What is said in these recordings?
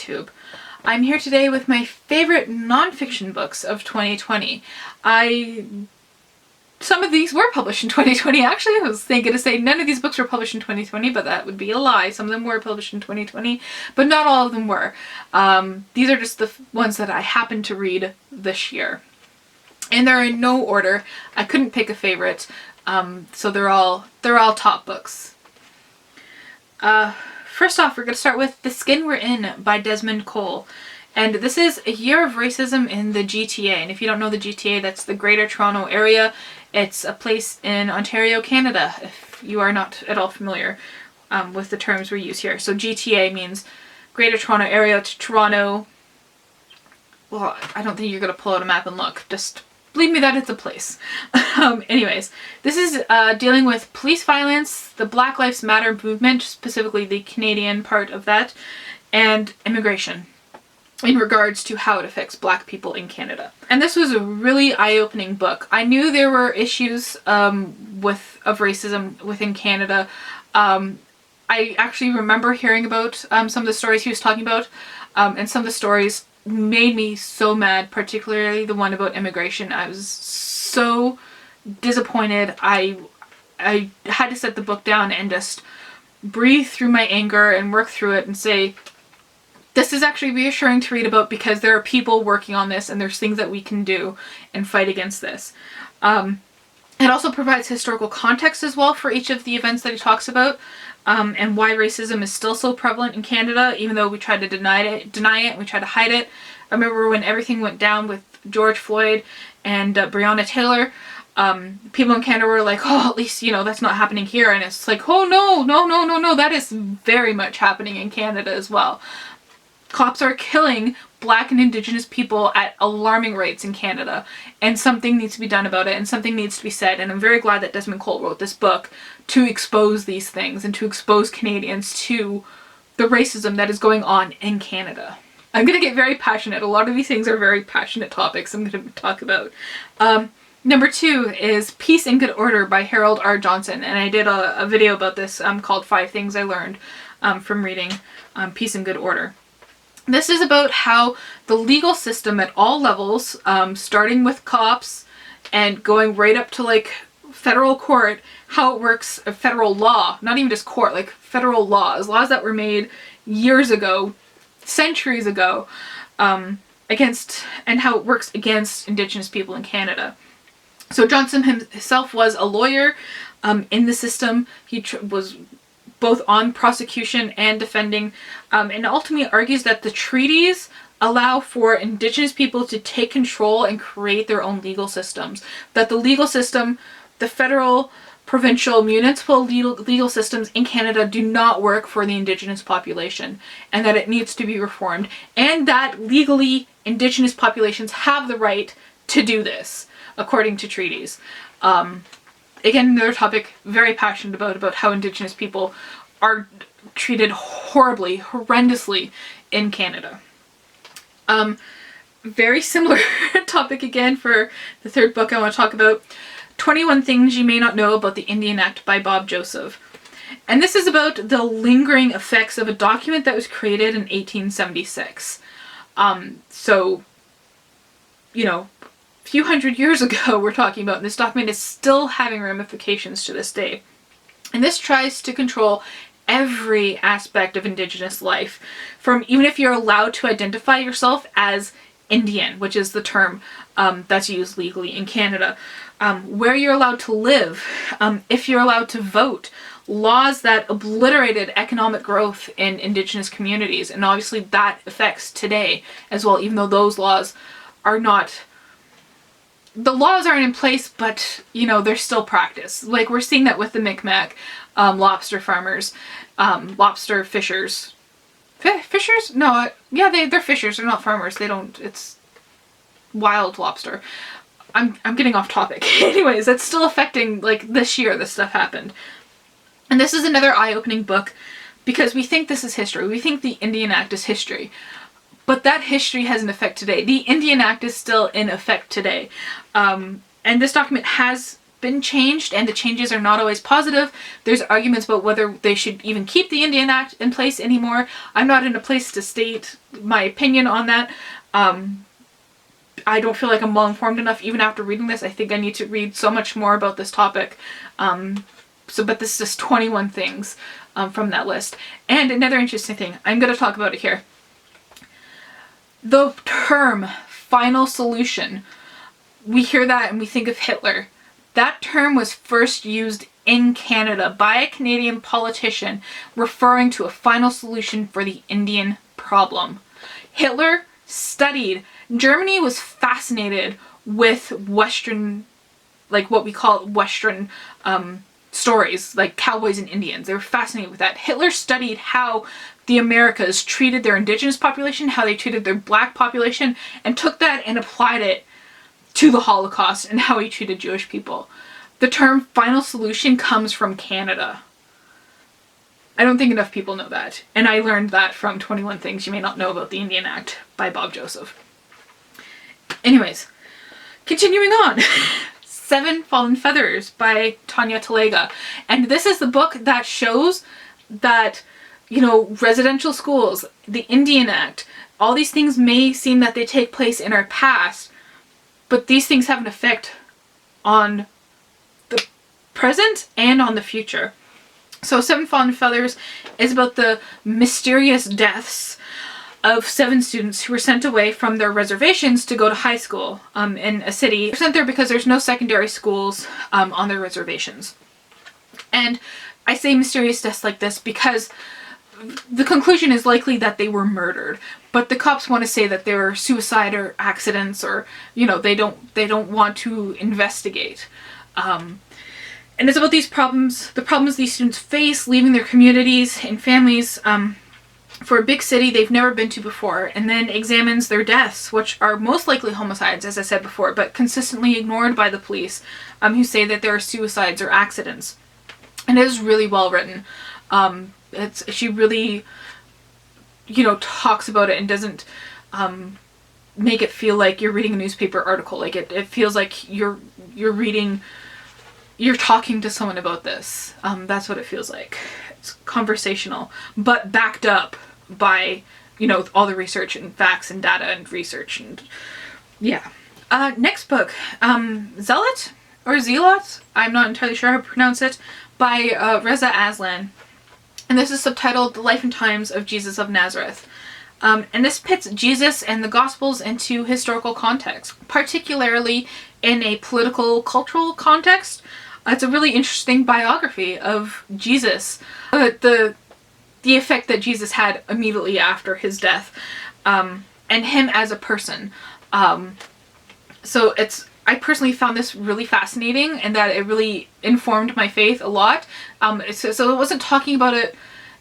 YouTube. I'm here today with my favorite non-fiction books of 2020. Some of these were published in 2020 actually. I was thinking to say none of these books were published in 2020, but that would be a lie. Some of them were published in 2020, but not all of them were. These are just the ones that I happened to read this year. And they're in no order. I couldn't pick a favorite, so they're all top books. First off, we're going to start with The Skin We're In by Desmond Cole. And this is a year of racism in the GTA. And if you don't know the GTA, that's the Greater Toronto Area. It's a place in Ontario, Canada, if you are not at all familiar with the terms we use here. So GTA means Greater Toronto Area to Toronto. Well, I don't think you're going to pull out a map and look. Just believe me that it's a place. Anyways, this is dealing with police violence, the Black Lives Matter movement, specifically the Canadian part of that, and immigration in regards to how it affects Black people in Canada. And this was a really eye-opening book. I knew there were issues of racism within Canada. I actually remember hearing about some of the stories he was talking about, and some of the stories made me so mad, particularly the one about immigration. I was so disappointed. I had to set the book down and just breathe through my anger and work through it and say, this is actually reassuring to read about because there are people working on this and there's things that we can do and fight against this. It also provides historical context as well for each of the events that he talks about, and why racism is still so prevalent in Canada, even though we tried to deny it, we tried to hide it. I remember when everything went down with George Floyd and Breonna Taylor, people in Canada were like, oh, at least, you know, that's not happening here. And it's like, oh no, that is very much happening in Canada as well. Cops are killing Black and Indigenous people at alarming rates in Canada, and something needs to be done about it, and something needs to be said, and I'm very glad that Desmond Cole wrote this book to expose these things and to expose Canadians to the racism that is going on in Canada. I'm going to get very passionate. A lot of these things are very passionate topics I'm going to talk about. Number 2 is Peace and Good Order by Harold R. Johnson, and I did a video about this called 5 Things I Learned from reading Peace and Good Order. This is about how the legal system at all levels, starting with cops and going right up to like federal court, how it works, federal law, not even just court, like federal laws that were made years ago, centuries ago, against, and how it works against Indigenous people in Canada. So Johnson himself was a lawyer in the system. He was both on prosecution and defending, and ultimately argues that the treaties allow for Indigenous people to take control and create their own legal systems. That the legal system, the federal, provincial, municipal legal systems in Canada do not work for the Indigenous population, and that it needs to be reformed, and that legally Indigenous populations have the right to do this according to treaties. Again, another topic very passionate about how Indigenous people are treated horribly, horrendously in Canada. Very similar topic again for the third book I want to talk about, 21 Things You May Not Know About the Indian Act by Bob Joseph. And this is about the lingering effects of a document that was created in 1876. So, you know, a few hundred years ago we're talking about, and this document is still having ramifications to this day. And this tries to control every aspect of Indigenous life, from even if you're allowed to identify yourself as Indian, which is the term that's used legally in Canada, where you're allowed to live, if you're allowed to vote, laws that obliterated economic growth in Indigenous communities, and obviously that affects today as well, even though those laws are not, the laws aren't in place, but, you know, they're still practiced. Like, we're seeing that with the Micmac lobster farmers, lobster fishers. Fishers? No, yeah, they're fishers. They're not farmers. They don't, it's wild lobster. I'm getting off topic. Anyways, that's still affecting, like, this year this stuff happened. And this is another eye-opening book because we think this is history. We think the Indian Act is history. But that history has an effect today. The Indian Act is still in effect today. And this document has been changed, and the changes are not always positive. There's arguments about whether they should even keep the Indian Act in place anymore. I'm not in a place to state my opinion on that. I don't feel like I'm well informed enough even after reading this. I think I need to read so much more about this topic. But this is just 21 things from that list. And another interesting thing, I'm going to talk about it here. The term final solution, we hear that and we think of Hitler. That term was first used in Canada by a Canadian politician referring to a final solution for the Indian problem. Hitler studied, Germany was fascinated with Western, like what we call Western stories, like cowboys and Indians. They were fascinated with that. Hitler studied how the Americas treated their indigenous population, how they treated their black population, and took that and applied it to the Holocaust and how he treated Jewish people. The term final solution comes from Canada. I don't think enough people know that. And I learned that from 21 Things You May Not Know About the Indian Act by Bob Joseph. Anyways, continuing on. 7 Fallen Feathers by Tanya Talega. And this is the book that shows that, you know, residential schools, the Indian Act, all these things may seem that they take place in our past, but these things have an effect on the present and on the future. So 7 Fallen Feathers is about the mysterious deaths of 7 students who were sent away from their reservations to go to high school in a city. They're sent there because there's no secondary schools on their reservations. And I say mysterious deaths like this because the conclusion is likely that they were murdered, but the cops want to say that they were suicide or accidents, or, you know, they don't want to investigate. And it's about these problems, the problems these students face leaving their communities and families for a big city they've never been to before, and then examines their deaths, which are most likely homicides, as I said before, but consistently ignored by the police, who say that there are suicides or accidents. And it is really well written. She really, you know, talks about it and doesn't make it feel like you're reading a newspaper article. Like it feels like you're talking to someone about this. That's what it feels like. It's conversational, but backed up by, you know, all the research and facts and data and research. And yeah. Next book, Zealot or Zealots, I'm not entirely sure how to pronounce it, by Reza Aslan. And this is subtitled The Life and Times of Jesus of Nazareth. And this pits Jesus and the Gospels into historical context, particularly in a political, cultural context. It's a really interesting biography of Jesus, the effect that Jesus had immediately after his death, and him as a person. So I personally found this really fascinating, and that it really informed my faith a lot. So it wasn't talking about it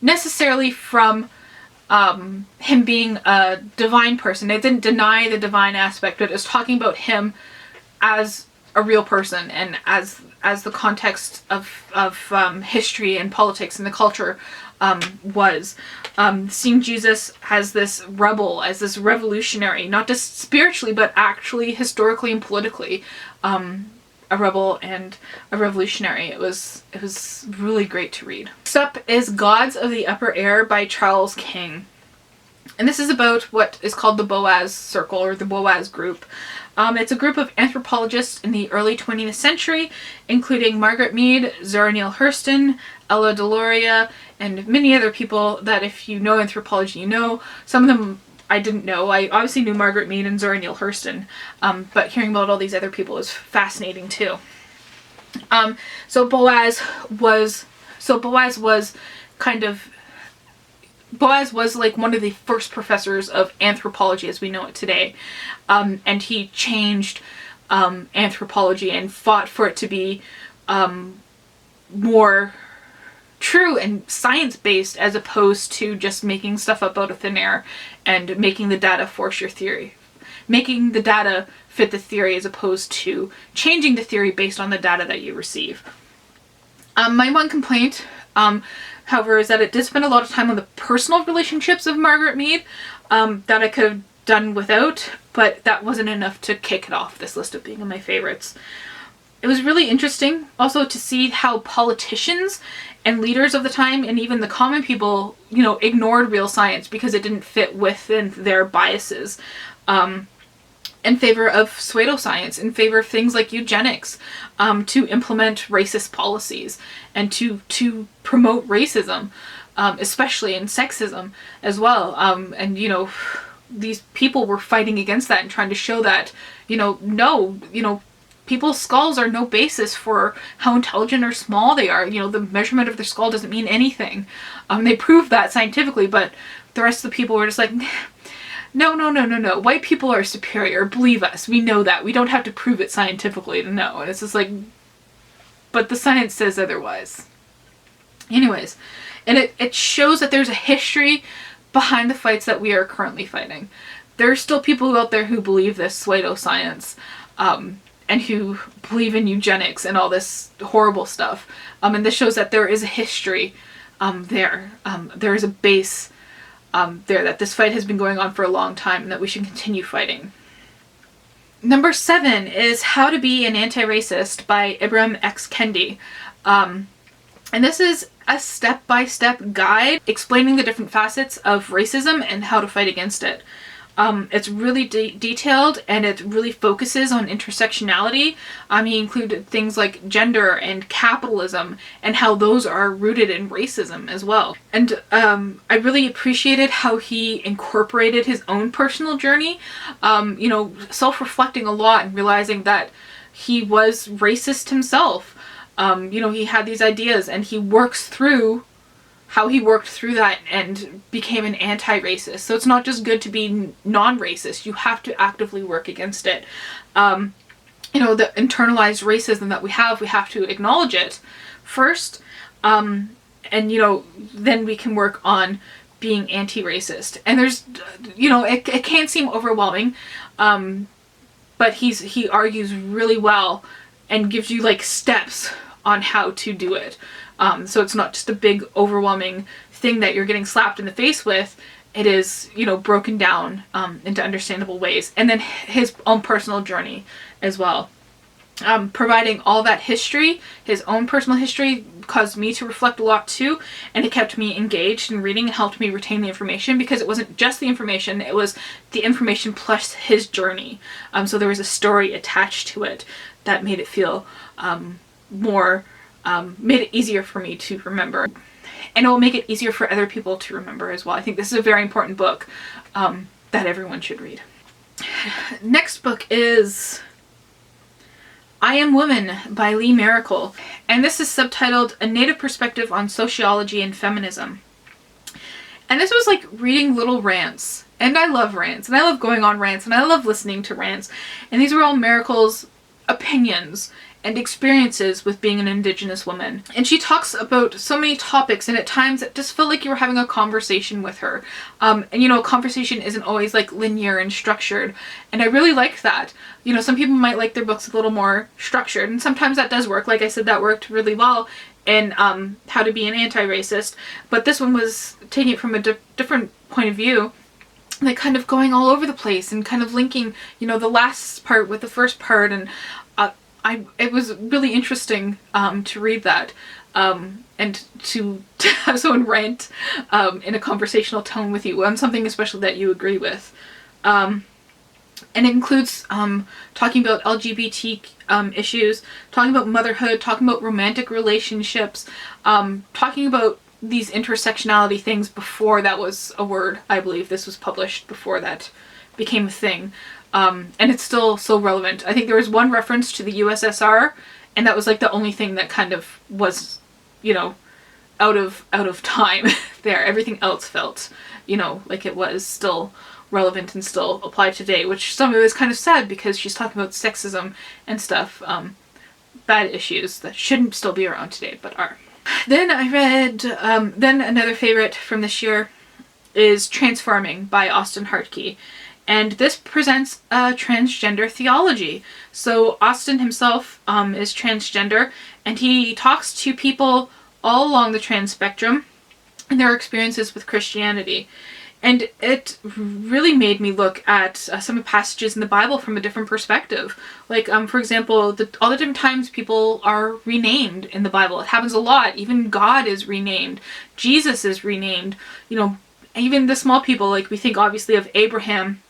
necessarily from him being a divine person. It didn't deny the divine aspect, but it was talking about him as a real person, and as the context of history and politics and the culture was. Seeing Jesus as this rebel, as this revolutionary, not just spiritually, but actually historically and politically, a rebel and a revolutionary. It was really great to read. Next up is Gods of the Upper Air by Charles King. And this is about what is called the Boaz Circle, or the Boaz Group. It's a group of anthropologists in the early 20th century, including Margaret Mead, Zora Neale Hurston, Ella Deloria, and many other people that if you know anthropology, you know. Some of them I didn't know. I obviously knew Margaret Mead and Zora Neale Hurston, but hearing about all these other people is fascinating too. So Boaz was like one of the first professors of anthropology as we know it today. And he changed anthropology and fought for it to be more true and science-based, as opposed to just making stuff up out of thin air and making the data force your theory. Making the data fit the theory as opposed to changing the theory based on the data that you receive. My one complaint, however, is that it did spend a lot of time on the personal relationships of Margaret Mead that I could have done without, but that wasn't enough to kick it off this list of being in my favorites. It was really interesting also to see how politicians and leaders of the time and even the common people, you know, ignored real science because it didn't fit within their biases, in favor of pseudoscience, in favor of things like eugenics, to implement racist policies and to promote racism, especially in sexism as well. And, you know, these people were fighting against that and trying to show that, you know, no, you know, people's skulls are no basis for how intelligent or small they are. You know, the measurement of their skull doesn't mean anything. They proved that scientifically, but the rest of the people were just like, no, no, no, no, no. White people are superior. Believe us. We know that. We don't have to prove it scientifically to know. And it's just like, but the science says otherwise. Anyways, and it shows that there's a history behind the fights that we are currently fighting. There are still people out there who believe this pseudoscience, and who believe in eugenics and all this horrible stuff. And this shows that there is a history there. There is a base there, that this fight has been going on for a long time and that we should continue fighting. Number 7 is How to Be an Anti-Racist by Ibram X. Kendi. And this is a step-by-step guide explaining the different facets of racism and how to fight against it. It's really detailed, and it really focuses on intersectionality. He included things like gender and capitalism and how those are rooted in racism as well. And I really appreciated how he incorporated his own personal journey, you know, self-reflecting a lot and realizing that he was racist himself. You know, he had these ideas and he works through how he worked through that and became an anti-racist. So it's not just good to be non-racist. You have to actively work against it. You know, the internalized racism that we have to acknowledge it first. And, you know, then we can work on being anti-racist. And there's, you know, it can seem overwhelming, but he argues really well and gives you like steps on how to do it. So it's not just a big overwhelming thing that you're getting slapped in the face with. It is, you know, broken down into understandable ways. And then his own personal journey as well. Providing all that history, his own personal history, caused me to reflect a lot too, and it kept me engaged in reading and helped me retain the information, because it wasn't just the information, it was the information plus his journey. So there was a story attached to it that made it feel made it easier for me to remember. And it will make it easier for other people to remember as well. I think this is a very important book that everyone should read. Next book is I Am Woman by Lee Miracle. And this is subtitled A Native Perspective on Sociology and Feminism. And this was like reading little rants. And I love rants. And I love going on rants. And I love listening to rants. And these were all Miracle's opinions and experiences with being an Indigenous woman. And she talks about so many topics, and at times it just felt like you were having a conversation with her. And you know, a conversation isn't always like linear and structured, and I really like that. You know, some people might like their books a little more structured, and sometimes that does work. Like I said, that worked really well in How to Be an Anti-Racist, but this one was taking it from a different point of view, like kind of going all over the place and kind of linking, you know, the last part with the first part, and it was really interesting to read that and to have someone rant in a conversational tone with you on something especially that you agree with. And it includes talking about LGBT issues, talking about motherhood, talking about romantic relationships, talking about these intersectionality things before that was a word. I believe this was published before that became a thing. And it's still so relevant. I think there was one reference to the USSR, and that was like the only thing that kind of was, you know, out of time there. Everything else felt, you know, like it was still relevant and still applied today, which some of it is kind of sad because she's talking about sexism and stuff, bad issues that shouldn't still be around today, but are. Then I read, then another favorite from this year is Transforming by Austin Hartke. And this presents a transgender theology. So Austin himself is transgender, and he talks to people all along the trans spectrum and their experiences with Christianity. And it really made me look at some of the passages in the Bible from a different perspective. Like, for example, all the different times people are renamed in the Bible. It happens a lot. Even God is renamed. Jesus is renamed. You know, even the small people, like we think obviously of Abraham,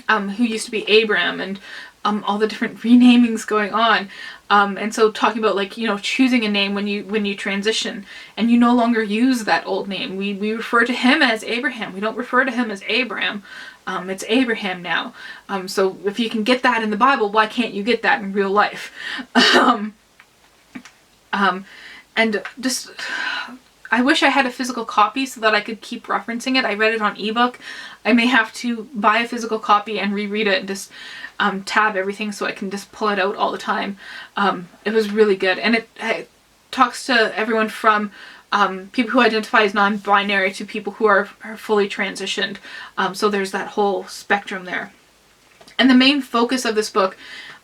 who used to be Abram, and all the different renamings going on. And so talking about, like, you know, choosing a name when you transition and you no longer use that old name. We refer to him as Abraham. We don't refer to him as Abram. It's Abraham now. So if you can get that in the Bible, why can't you get that in real life? And just, I wish I had a physical copy so that I could keep referencing it. I read it on ebook. I may have to buy a physical copy and reread it and just tab everything so I can just pull it out all the time. It was really good, and it talks to everyone from people who identify as non-binary to people who are fully transitioned. So there's that whole spectrum there. And the main focus of this book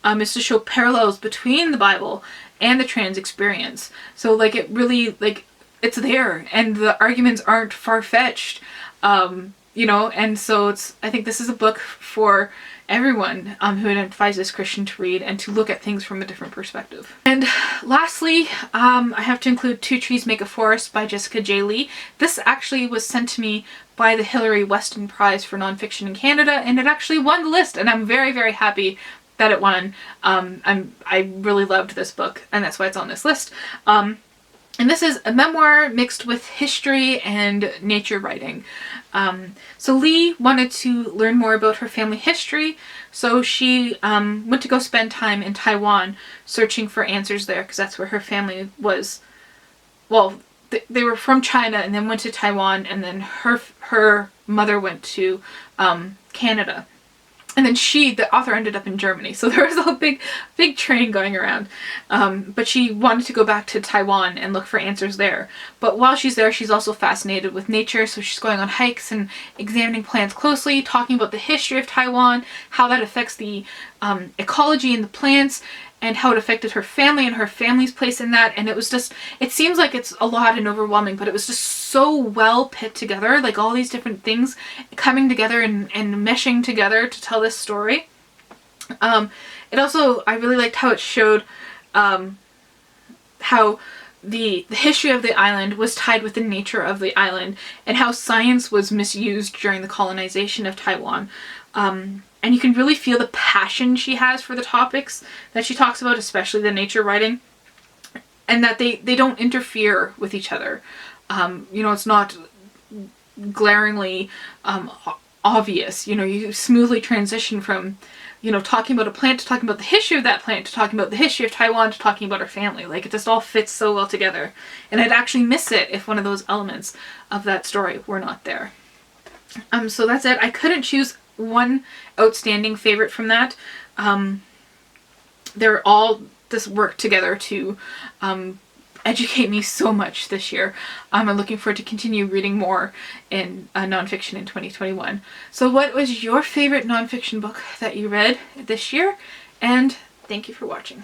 is to show parallels between the Bible and the trans experience. So like it really, like, it's there, and the arguments aren't far-fetched, you know, and so I think this is a book for everyone who identifies as Christian to read and to look at things from a different perspective. And lastly, I have to include Two Trees Make a Forest by Jessica J. Lee. This actually was sent to me by the Hillary Weston Prize for Nonfiction in Canada, and it actually won the list, and I'm very, very happy that it won. I really loved this book, and that's why it's on this list. And this is a memoir mixed with history and nature writing. So Lee wanted to learn more about her family history, so she went to go spend time in Taiwan searching for answers there, because that's where her family was. Well, they were from China and then went to Taiwan, and then her mother went to Canada. And then the author ended up in Germany. So there was a big train going around. But she wanted to go back to Taiwan and look for answers there. But while she's there, she's also fascinated with nature. So she's going on hikes and examining plants closely, talking about the history of Taiwan, how that affects the ecology and the plants, and how it affected her family and her family's place in that. And it was just, it seems like it's a lot and overwhelming, but it was just so well put together, like all these different things coming together and meshing together to tell this story. It also, I really liked how it showed how the history of the island was tied with the nature of the island, and how science was misused during the colonization of Taiwan. And you can really feel the passion she has for the topics that she talks about, especially the nature writing, and that they don't interfere with each other. You know, it's not glaringly obvious. You know, you smoothly transition from, you know, talking about a plant to talking about the history of that plant to talking about the history of Taiwan to talking about her family. Like, it just all fits so well together. And I'd actually miss it if one of those elements of that story were not there. So that's it. I couldn't choose one outstanding favorite from that. They're all just work together to educate me so much this year. I'm looking forward to continue reading more in nonfiction in 2021. So what was your favorite nonfiction book that you read this year? And thank you for watching.